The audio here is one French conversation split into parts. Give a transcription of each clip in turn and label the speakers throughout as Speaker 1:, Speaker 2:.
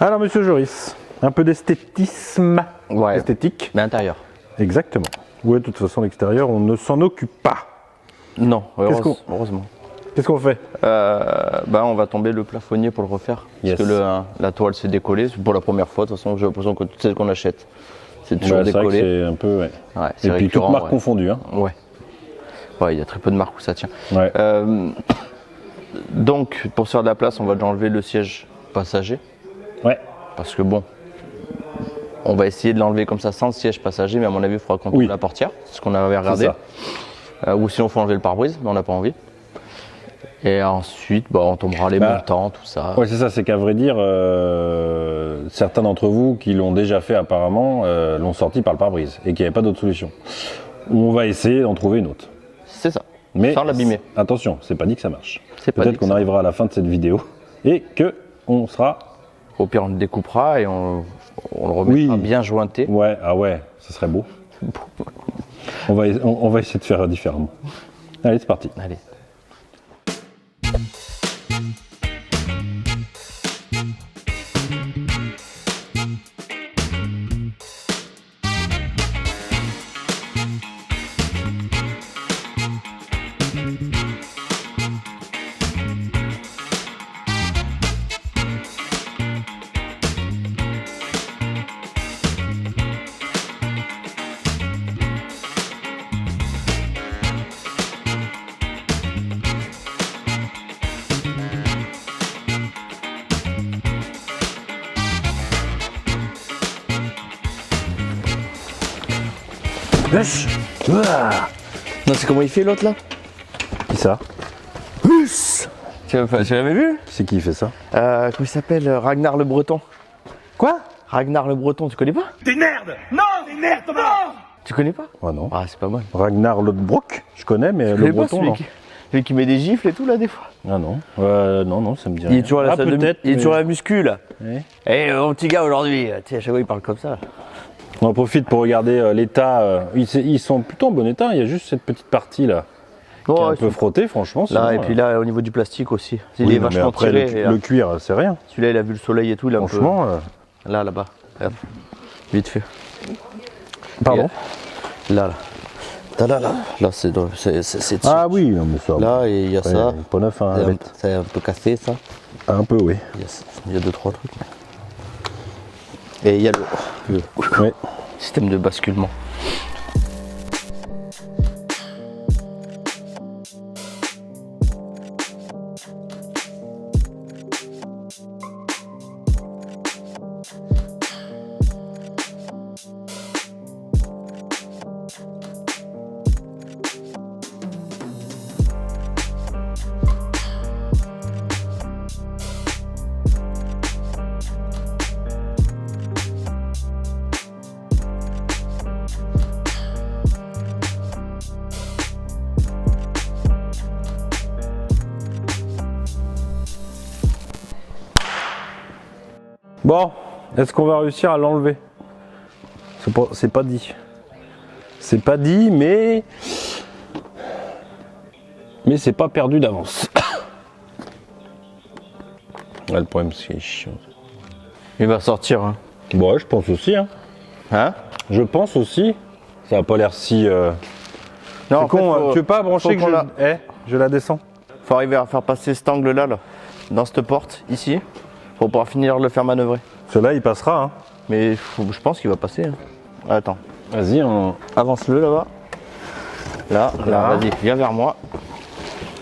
Speaker 1: Alors, monsieur Joris, un peu d'esthétisme.
Speaker 2: Ouais.
Speaker 1: Esthétique.
Speaker 2: Mais intérieur.
Speaker 1: Exactement. Oui, de toute façon, l'extérieur, on ne s'en occupe pas.
Speaker 2: Non,
Speaker 1: heureusement. Qu'est-ce qu'on fait?
Speaker 2: On va tomber le plafonnier pour le refaire.
Speaker 1: Yes.
Speaker 2: Parce que la toile s'est décollée. C'est pour la première fois. De toute façon, j'ai l'impression que toutes celles qu'on achète, c'est toujours décollé.
Speaker 1: C'est un peu, ouais.
Speaker 2: Ouais,
Speaker 1: et puis toutes marques confondues. Hein.
Speaker 2: Ouais. Ouais, il y a très peu de marques où ça tient.
Speaker 1: Ouais.
Speaker 2: Donc, pour se faire de la place, on va enlever le siège passager.
Speaker 1: Ouais.
Speaker 2: Parce que bon, on va essayer de l'enlever comme ça sans le siège passager, mais à mon avis, il faudra qu'on tourne la portière. C'est ce qu'on avait regardé. Ou sinon, il faut enlever le pare-brise, mais on n'a pas envie. Et ensuite, on tombera les montants, tout ça.
Speaker 1: Ouais, c'est ça, c'est qu'à vrai dire, certains d'entre vous qui l'ont déjà fait apparemment l'ont sorti par le pare-brise et qu'il n'y avait pas d'autre solution. On va essayer d'en trouver une autre.
Speaker 2: C'est ça,
Speaker 1: mais
Speaker 2: sans l'abîmer.
Speaker 1: Attention, c'est pas dit que ça marche.
Speaker 2: Peut-être
Speaker 1: qu'on arrivera à la fin de cette vidéo et qu'on sera...
Speaker 2: Au pire, on le découpera et on le remettra bien jointé.
Speaker 1: Ouais, ah ouais, ce serait beau. On va essayer de faire différemment. Allez, c'est parti.
Speaker 2: Allez.
Speaker 1: Wesh.
Speaker 2: Non, c'est comment il fait l'autre là?
Speaker 1: Qui ça?
Speaker 2: Tu l'avais vu?
Speaker 1: C'est qui fait ça?
Speaker 2: Comment il s'appelle? Ragnar le Breton.
Speaker 1: Quoi?
Speaker 2: Ragnar le Breton, tu connais pas?
Speaker 3: T'es une merde! Non! T'es une merde, Thomas!
Speaker 2: Tu connais pas?
Speaker 1: Ah non.
Speaker 2: Ah, c'est pas mal.
Speaker 1: Ragnar Lodbrok, je connais, mais
Speaker 2: Tu
Speaker 1: le
Speaker 2: connais pas
Speaker 1: breton, non.
Speaker 2: celui qui met des gifles et tout là des fois?
Speaker 1: Ah non. Non, ça me dit rien.
Speaker 2: Il est toujours à la salle
Speaker 1: peut-être.
Speaker 2: il est toujours à la muscu là.
Speaker 1: Ouais.
Speaker 2: Eh mon petit gars aujourd'hui, tu sais à chaque fois il parle comme ça.
Speaker 1: On en profite pour regarder l'état. Ils sont plutôt en bon état. Il y a juste cette petite partie là qui est un peu frottée, franchement.
Speaker 2: Là, et puis là, au niveau du plastique aussi. Il
Speaker 1: oui,
Speaker 2: est vachement
Speaker 1: après,
Speaker 2: tiré.
Speaker 1: le cuir, c'est rien.
Speaker 2: Celui-là, il a vu le soleil et tout. Il a
Speaker 1: Franchement.
Speaker 2: un peu... Là-bas. Regarde. Vite fait.
Speaker 1: Pardon.
Speaker 2: Là. Là, c'est
Speaker 1: Ah oui, non, mais ça.
Speaker 2: Là, et il y a ça.
Speaker 1: Pas neuf, hein.
Speaker 2: C'est un peu cassé, ça.
Speaker 1: Un peu, oui.
Speaker 2: Il y a 2-3 trucs. Et il y a le système de basculement.
Speaker 1: Bon, est-ce qu'on va réussir à l'enlever? C'est pas dit. C'est pas dit, mais c'est pas perdu d'avance. Le problème, c'est chiant.
Speaker 2: Il va sortir. Hein.
Speaker 1: Bon, ouais, je pense aussi.
Speaker 2: Hein?
Speaker 1: Je pense aussi. Ça n'a pas l'air si.
Speaker 2: Non,
Speaker 1: con, tu veux pas brancher que je la descends?
Speaker 2: Faut arriver à faire passer cet angle-là, dans cette porte, ici, pour pouvoir finir de le faire manœuvrer.
Speaker 1: Celui-là, il passera. Hein.
Speaker 2: Mais je pense qu'il va passer. Hein. Attends.
Speaker 1: Vas-y,
Speaker 2: avance-le là-bas. Là, vas-y, viens vers moi.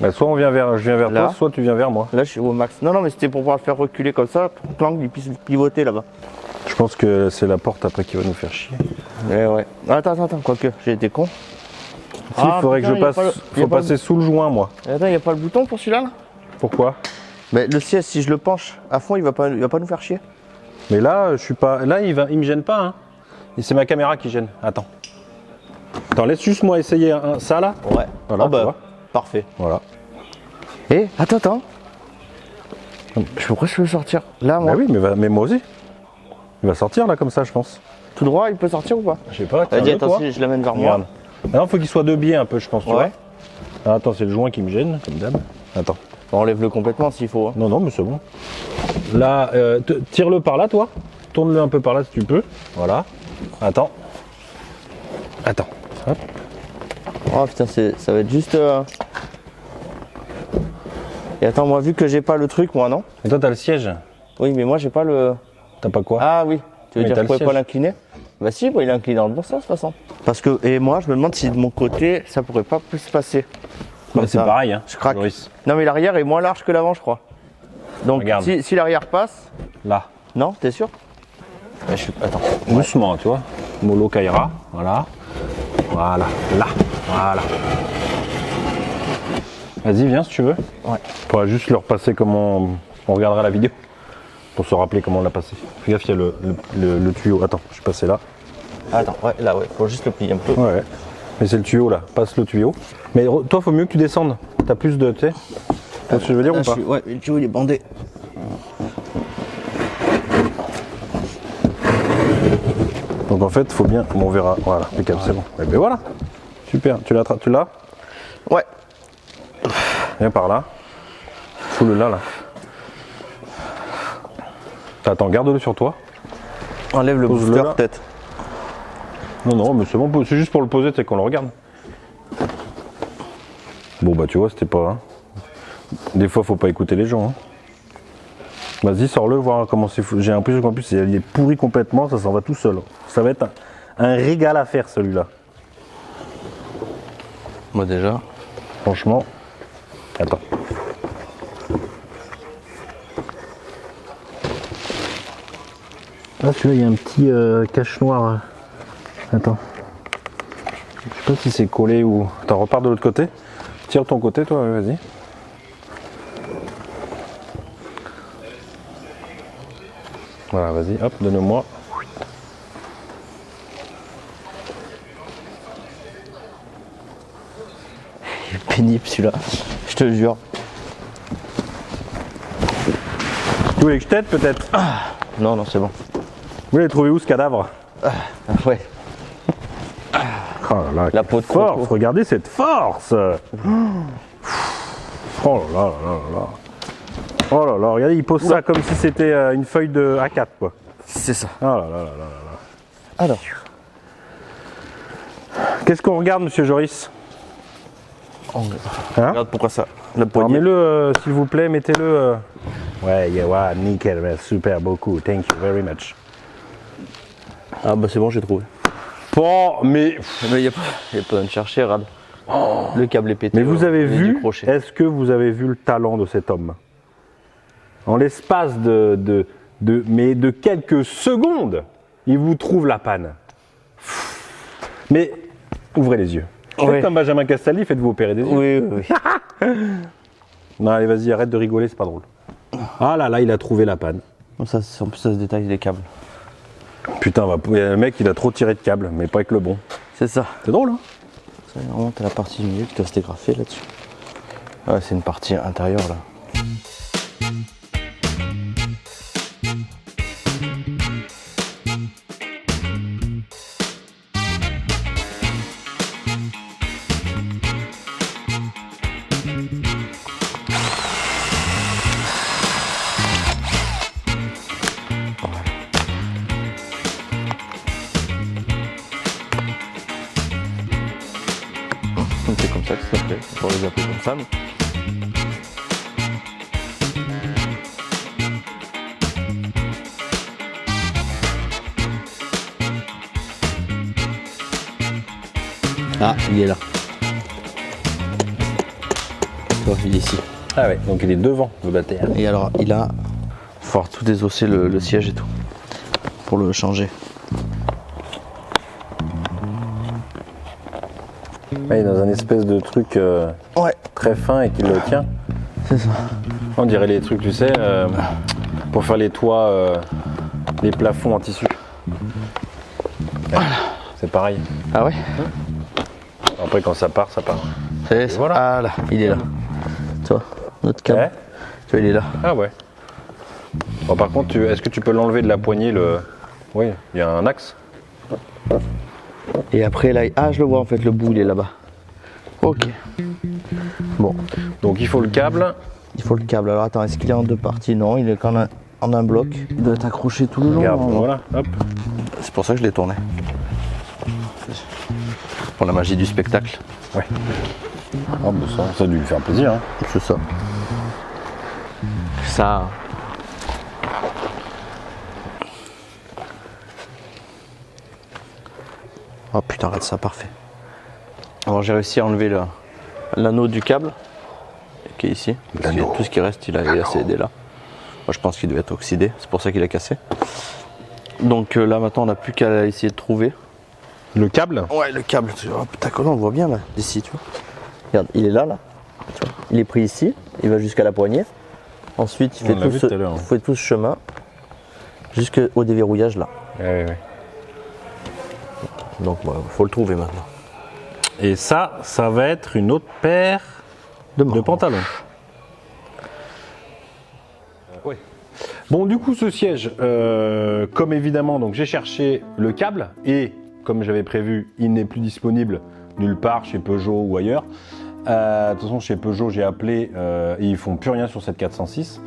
Speaker 1: Bah, soit je viens vers toi, soit tu viens vers moi.
Speaker 2: Là, je suis au max. Non, mais c'était pour pouvoir le faire reculer comme ça, pour que l'angle il puisse pivoter là-bas.
Speaker 1: Je pense que c'est la porte après qui va nous faire chier.
Speaker 2: Ouais. Attends, quoique, j'ai été con.
Speaker 1: Il faudrait que je passe. Faut passer sous le joint, moi.
Speaker 2: Attends, il n'y a pas le bouton pour celui-là là?
Speaker 1: Pourquoi?
Speaker 2: Mais le siège, si je le penche à fond, il va pas nous faire chier.
Speaker 1: Mais là, je suis pas. Là, il me gêne pas. Hein. Et c'est ma caméra qui gêne. Attends, laisse juste moi essayer ça là.
Speaker 2: Ouais.
Speaker 1: Voilà.
Speaker 2: Parfait.
Speaker 1: Voilà.
Speaker 2: Et attends. Pourquoi je peux sortir là, moi?
Speaker 1: Bah oui, mais moi aussi. Il va sortir là comme ça, je pense.
Speaker 2: Tout droit, il peut sortir ou pas?
Speaker 1: Je sais pas.
Speaker 2: Vas-y, attends, je l'amène vers moi.
Speaker 1: Maintenant, il faut qu'il soit de biais un peu, je pense. Tu vois.
Speaker 2: Ouais.
Speaker 1: Ah, attends, c'est le joint qui me gêne, comme d'hab. Attends.
Speaker 2: Enlève-le complètement s'il faut. Hein.
Speaker 1: Non, non, mais c'est bon. Là, tire-le par là, toi. Tourne-le un peu par là si tu peux. Voilà. Attends. Attends. Hop.
Speaker 2: Oh putain, ça va être juste... Et attends, moi, vu que j'ai pas le truc, moi, non?
Speaker 1: Et toi, t'as le siège.
Speaker 2: Oui, mais moi, j'ai pas le...
Speaker 1: T'as pas quoi?
Speaker 2: Ah oui. Tu veux
Speaker 1: Mais
Speaker 2: dire
Speaker 1: t'as
Speaker 2: que je
Speaker 1: le
Speaker 2: pouvais pas
Speaker 1: siège.
Speaker 2: l'incliner? Bah si, il est incliné dans le bon sens, de toute façon. Parce que... Et moi, je me demande si de mon côté, ça pourrait pas plus se passer.
Speaker 1: Bah,
Speaker 2: Comme
Speaker 1: c'est
Speaker 2: ça.
Speaker 1: pareil, hein.
Speaker 2: Je craque.
Speaker 1: Joris.
Speaker 2: Non, mais l'arrière est moins large que l'avant, je crois. Donc,
Speaker 1: Regarde.
Speaker 2: si l'arrière passe...
Speaker 1: Là.
Speaker 2: Non, t'es sûr? Attends.
Speaker 1: Doucement, tu vois. Molo Kaira. Voilà. Voilà. Là. Voilà. Vas-y, viens si tu veux.
Speaker 2: Ouais.
Speaker 1: On pourra juste le repasser comme on regardera la vidéo. Pour se rappeler comment on l'a passé. Fais gaffe, il y a le tuyau. Attends, je suis passé là.
Speaker 2: Attends, ouais, là, ouais. Faut juste le plier un peu.
Speaker 1: Ouais. Mais c'est le tuyau là. Passe le tuyau. Mais toi, faut mieux que tu descendes. T'as plus de. Tu sais. Tu vois ce que je veux dire
Speaker 2: Là,
Speaker 1: ou pas?
Speaker 2: ouais, le tuyau, il est bandé.
Speaker 1: Donc en fait, faut bien. Bon, on verra. Voilà, impeccable, c'est bon. Et ben voilà. Super. Tu l'as?
Speaker 2: Ouais.
Speaker 1: Viens par là. Fous-le là. Attends, garde-le sur toi.
Speaker 2: Enlève le
Speaker 1: Pose-le
Speaker 2: booster,
Speaker 1: là.
Speaker 2: peut-être.
Speaker 1: Non, mais c'est bon. C'est juste pour le poser, c'est qu'on le regarde. Bon, bah tu vois, c'était pas. Hein. Des fois, faut pas écouter les gens. Hein. Vas-y, sors-le, voir comment c'est. J'ai l'impression qu'en plus, il est pourri complètement, ça s'en va tout seul. Ça va être un régal à faire, celui-là.
Speaker 2: Moi, déjà.
Speaker 1: Franchement. Attends. Ah, celui-là, il y a un petit cache noir. Attends. Je sais pas si c'est collé ou. Attends, repars de l'autre côté. Tire ton côté, toi, vas-y. Voilà, vas-y, hop, donne-moi.
Speaker 2: Il est pénible, celui-là. Je te jure.
Speaker 1: Tu voulais que je t'aide, peut-être?
Speaker 2: Non, c'est bon.
Speaker 1: Vous l'avez trouvé où, ce cadavre?
Speaker 2: Ouais.
Speaker 1: Oh là là,
Speaker 2: La
Speaker 1: quelle
Speaker 2: peau de
Speaker 1: force!
Speaker 2: croco.
Speaker 1: Regardez cette force! Oh là là là là là! Oh là là, regardez, il pose ça comme si c'était une feuille de A4, quoi.
Speaker 2: C'est ça.
Speaker 1: Oh là là là là là.
Speaker 2: Alors.
Speaker 1: Qu'est-ce qu'on regarde, monsieur Joris? Hein?
Speaker 2: Regarde pourquoi ça. Le
Speaker 1: Alors,
Speaker 2: poignet.
Speaker 1: mets-le, s'il vous plaît, mettez-le. Ouais, nickel, super beaucoup, thank you very much.
Speaker 2: Ah bah c'est bon, j'ai trouvé.
Speaker 1: Bon, mais.
Speaker 2: Mais il n'y a pas besoin de chercher, Rad. Le câble est pété.
Speaker 1: Mais vous avez
Speaker 2: au niveau
Speaker 1: vu,
Speaker 2: du crochet.
Speaker 1: est-ce que vous avez vu le talent de cet homme? En l'espace de quelques secondes, il vous trouve la panne. Mais ouvrez les yeux. Faites
Speaker 2: Ouais.
Speaker 1: comme Benjamin Castaldi, faites-vous opérer des yeux.
Speaker 2: Oui.
Speaker 1: Non, allez, vas-y, arrête de rigoler, c'est pas drôle. Ah là là, il a trouvé la panne.
Speaker 2: Ça, en plus, ça se détaille des câbles.
Speaker 1: Putain, le mec, il a trop tiré de câble, mais pas avec le bon.
Speaker 2: C'est ça.
Speaker 1: C'est drôle, hein?
Speaker 2: Ça, normalement, t'as la partie du milieu qui doit se dégrafer là-dessus. Ouais, c'est une partie intérieure là. C'est comme ça que ça s'appelait. On les appeler comme ça. Mais... Ah, il est là. Tu vois, il est ici.
Speaker 1: Ah ouais, donc il est devant le bâtard.
Speaker 2: Et alors, il a... faut tout désosser le siège et tout. Pour le changer.
Speaker 1: Ouais, il est dans un espèce de truc
Speaker 2: Ouais,
Speaker 1: très fin et qui le tient.
Speaker 2: c'est ça.
Speaker 1: On dirait les trucs, tu sais, pour faire les toits, les plafonds en tissu. Ouais, c'est pareil.
Speaker 2: Ah ouais.
Speaker 1: Après, quand ça part, ça part.
Speaker 2: C'est ça.
Speaker 1: voilà.
Speaker 2: Ah là, il est là. Tu vois, notre câble.
Speaker 1: Ouais.
Speaker 2: Tu vois, il est là.
Speaker 1: Ah ouais. Bon, par contre, est-ce que tu peux l'enlever de la poignée le... Oui, il y a un axe.
Speaker 2: Et après là, ah je le vois en fait, le bout il est là-bas. Ok. Bon.
Speaker 1: Donc il faut le câble,
Speaker 2: Il faut le câble. Alors attends, est-ce qu'il est en deux parties? Non, il est qu'en un bloc. Il doit être accroché tout le long.
Speaker 1: Regarde,
Speaker 2: non
Speaker 1: voilà, hop.
Speaker 2: C'est pour ça que je l'ai tourné. Pour la magie du spectacle.
Speaker 1: Ouais. Oh, bah ça a dû lui faire plaisir. Hein.
Speaker 2: C'est ça. Ça. Oh putain, regarde ça, parfait. Alors j'ai réussi à enlever l'anneau du câble qui est ici. Parce que tout ce qui reste, il a cédé là. Moi, je pense qu'il devait être oxydé, c'est pour ça qu'il a cassé. Donc là maintenant on n'a plus qu'à essayer de trouver.
Speaker 1: Le câble?
Speaker 2: Ouais, le câble. Oh putain, on le voit bien là, d'ici, tu vois. Regarde, il est là, là. Tu vois. Il est pris ici, il va jusqu'à la poignée. Ensuite, il fait tout ce chemin jusqu'au déverrouillage là.
Speaker 1: Ouais.
Speaker 2: Donc il faut le trouver maintenant.
Speaker 1: Et ça va être une autre paire de pantalons. Oui. Bon, du coup, ce siège, comme évidemment, donc j'ai cherché le câble et comme j'avais prévu, il n'est plus disponible nulle part chez Peugeot ou ailleurs. De toute façon, chez Peugeot, j'ai appelé et ils font plus rien sur cette 406.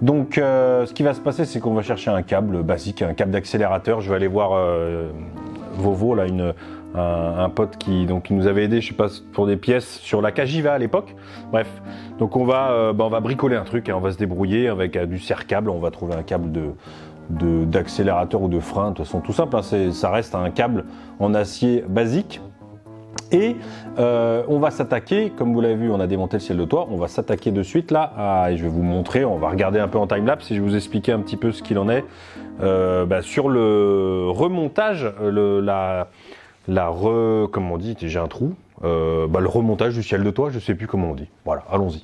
Speaker 1: Donc, ce qui va se passer, c'est qu'on va chercher un câble basique, un câble d'accélérateur. Je vais aller voir Vovo, là, un pote qui nous avait aidé, je sais pas, pour des pièces sur la Cagiva à l'époque. Bref, donc on va bricoler un truc et on va se débrouiller avec du serre-câble. On va trouver un câble d'accélérateur ou de frein. De toute façon, tout simple, hein, ça reste un câble en acier basique. Et on va s'attaquer, comme vous l'avez vu, on a démonté le ciel de toit, on va s'attaquer de suite là, et je vais vous montrer, on va regarder un peu en timelapse et je vais vous expliquer un petit peu ce qu'il en est sur le remontage, comment on dit, j'ai un trou, le remontage du ciel de toit, je sais plus comment on dit. Voilà, allons-y.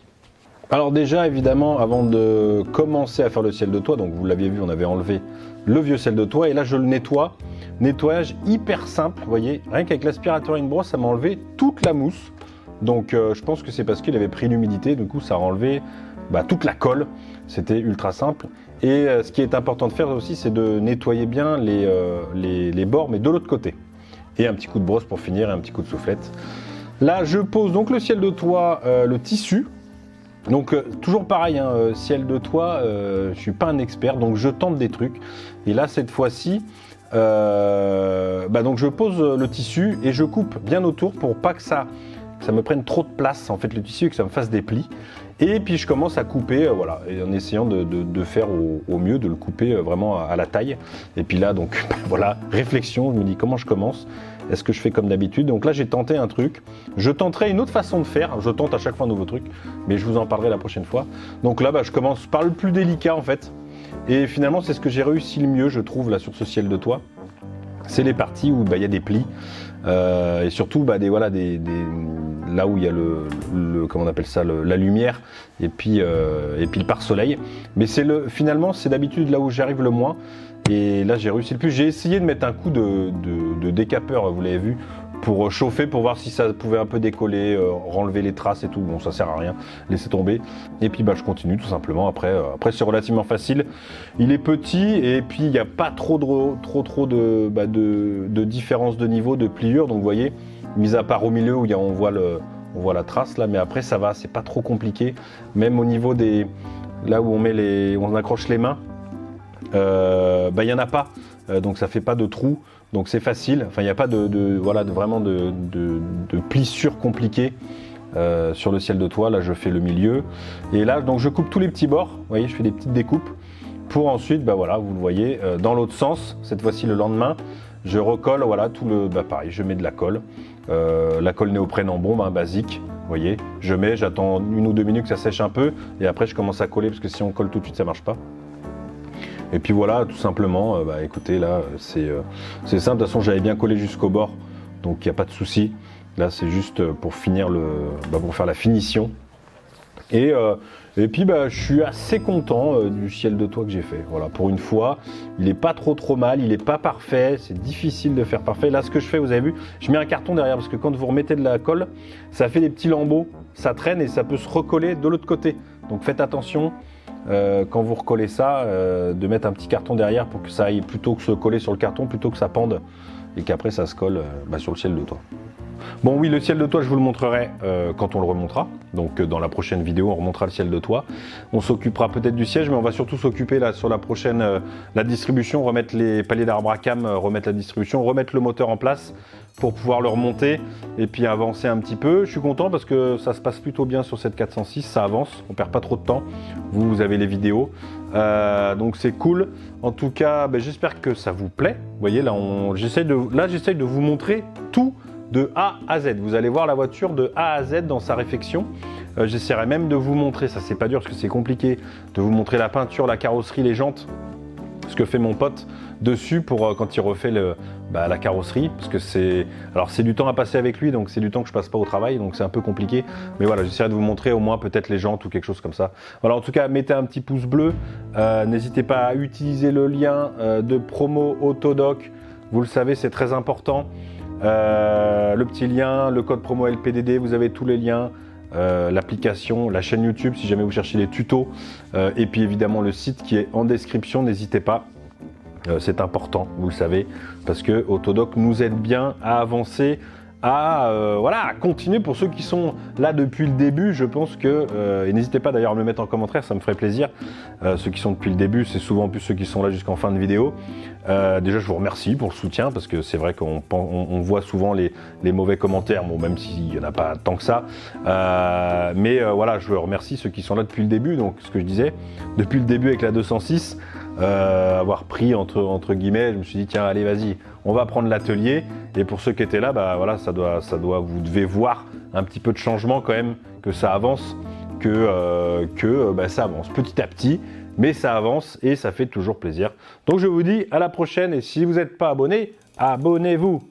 Speaker 1: Alors déjà, évidemment, avant de commencer à faire le ciel de toit, donc vous l'aviez vu, on avait enlevé le vieux ciel de toit et là je le nettoie. Nettoyage hyper simple, vous voyez, rien qu'avec l'aspirateur et une brosse, ça m'a enlevé toute la mousse. Donc je pense que c'est parce qu'il avait pris l'humidité, du coup ça a enlevé toute la colle. C'était ultra simple. Et ce qui est important de faire aussi, c'est de nettoyer bien les bords, mais de l'autre côté. Et un petit coup de brosse pour finir et un petit coup de soufflette. Là, je pose donc le ciel de toit, le tissu. Donc toujours pareil, hein, ciel de toit, je suis pas un expert, donc je tente des trucs. Et là, cette fois-ci, donc je pose le tissu et je coupe bien autour pour pas que ça me prenne trop de place, en fait, le tissu, et que ça me fasse des plis. Et puis je commence à couper, voilà, et en essayant de faire au mieux, de le couper vraiment à la taille. Et puis là, donc voilà, réflexion, je me dis comment je commence. Est-ce que je fais comme d'habitude? Donc là, j'ai tenté un truc. Je tenterai une autre façon de faire. Je tente à chaque fois un nouveau truc, mais je vous en parlerai la prochaine fois. Donc là, je commence par le plus délicat, en fait. Et finalement, c'est ce que j'ai réussi le mieux, je trouve, là, sur ce ciel de toit. C'est les parties où y a des plis. Et surtout, là où il y a comment on appelle ça, la lumière, et puis le pare-soleil. Mais finalement, c'est d'habitude là où j'arrive le moins. Et là, j'ai réussi le plus. J'ai essayé de mettre un coup de décapeur, vous l'avez vu, pour chauffer, pour voir si ça pouvait un peu décoller, renlever les traces et tout. Bon, ça sert à rien, laissez tomber. Et puis, je continue tout simplement. Après, c'est relativement facile. Il est petit et puis il n'y a pas trop de différence de niveau, de pliure. Donc, vous voyez, mis à part au milieu où on voit la trace là, mais après ça va, c'est pas trop compliqué. Même au niveau là où on accroche les mains. Il n'y en a pas, donc ça fait pas de trou, donc c'est facile. Enfin, il n'y a pas vraiment de plissures compliquées sur le ciel de toit. Là, je fais le milieu, et là, donc je coupe tous les petits bords. Vous voyez, je fais des petites découpes pour ensuite, vous le voyez, dans l'autre sens. Cette fois-ci, le lendemain, je recolle, pareil, je mets de la colle néoprène en bombe, basique. Vous voyez, j'attends 1 ou 2 minutes que ça sèche un peu, et après je commence à coller parce que si on colle tout de suite, ça marche pas. Et puis voilà, tout simplement, écoutez, là, c'est simple. De toute façon, j'avais bien collé jusqu'au bord, donc il n'y a pas de souci. Là, c'est juste pour finir pour faire la finition. Et puis, je suis assez content du ciel de toit que j'ai fait. Voilà, pour une fois, il n'est pas trop mal, il n'est pas parfait, c'est difficile de faire parfait. Là, ce que je fais, vous avez vu, je mets un carton derrière, parce que quand vous remettez de la colle, ça fait des petits lambeaux, ça traîne et ça peut se recoller de l'autre côté. Donc faites attention. Quand vous recollez ça, de mettre un petit carton derrière pour que ça aille plutôt que se coller sur le carton, plutôt que ça pende et qu'après ça se colle sur le ciel de toit. Bon oui, le ciel de toit, je vous le montrerai quand on le remontera. Donc dans la prochaine vidéo, on remontera le ciel de toit. On s'occupera peut-être du siège, mais on va surtout s'occuper là sur la prochaine, la distribution, remettre les paliers d'arbre à cam, remettre la distribution, remettre le moteur en place pour pouvoir le remonter et puis avancer un petit peu. Je suis content parce que ça se passe plutôt bien sur cette 406, ça avance, on perd pas trop de temps. Vous avez les vidéos, donc c'est cool. En tout cas, j'espère que ça vous plaît. Vous voyez, là, j'essaye de vous montrer tout de A à Z. Vous allez voir la voiture de A à Z dans sa réflexion. J'essaierai même de vous montrer, ça c'est pas dur parce que c'est compliqué, de vous montrer la peinture, la carrosserie, les jantes, ce que fait mon pote dessus pour quand il refait la carrosserie, parce que c'est du temps à passer avec lui, donc c'est du temps que je passe pas au travail, donc c'est un peu compliqué, mais voilà, j'essaierai de vous montrer au moins peut-être les jantes ou quelque chose comme ça. Voilà, en tout cas, mettez un petit pouce bleu, n'hésitez pas à utiliser le lien de promo Autodoc, vous le savez, c'est très important, le petit lien, le code promo LPDD, vous avez tous les liens, l'application, la chaîne YouTube si jamais vous cherchez les tutos, et puis évidemment le site qui est en description, n'hésitez pas. C'est important, vous le savez, parce que Autodoc nous aide bien à avancer, à continuer pour ceux qui sont là depuis le début. Je pense que, et n'hésitez pas d'ailleurs à me le mettre en commentaire, ça me ferait plaisir. Ceux qui sont depuis le début, c'est souvent plus ceux qui sont là jusqu'en fin de vidéo. Déjà, je vous remercie pour le soutien, parce que c'est vrai qu'on voit souvent les mauvais commentaires, bon, même s'il n'y en a pas tant que ça. Voilà, je remercie ceux qui sont là depuis le début. Donc, ce que je disais, depuis le début avec la 206, avoir pris entre guillemets, je me suis dit tiens, allez, vas-y, on va prendre l'atelier. Et pour ceux qui étaient là, voilà, vous devez voir un petit peu de changement quand même, que ça avance, que ça avance petit à petit, mais ça avance et ça fait toujours plaisir. Donc je vous dis à la prochaine, et si vous n'êtes pas abonné, abonnez-vous.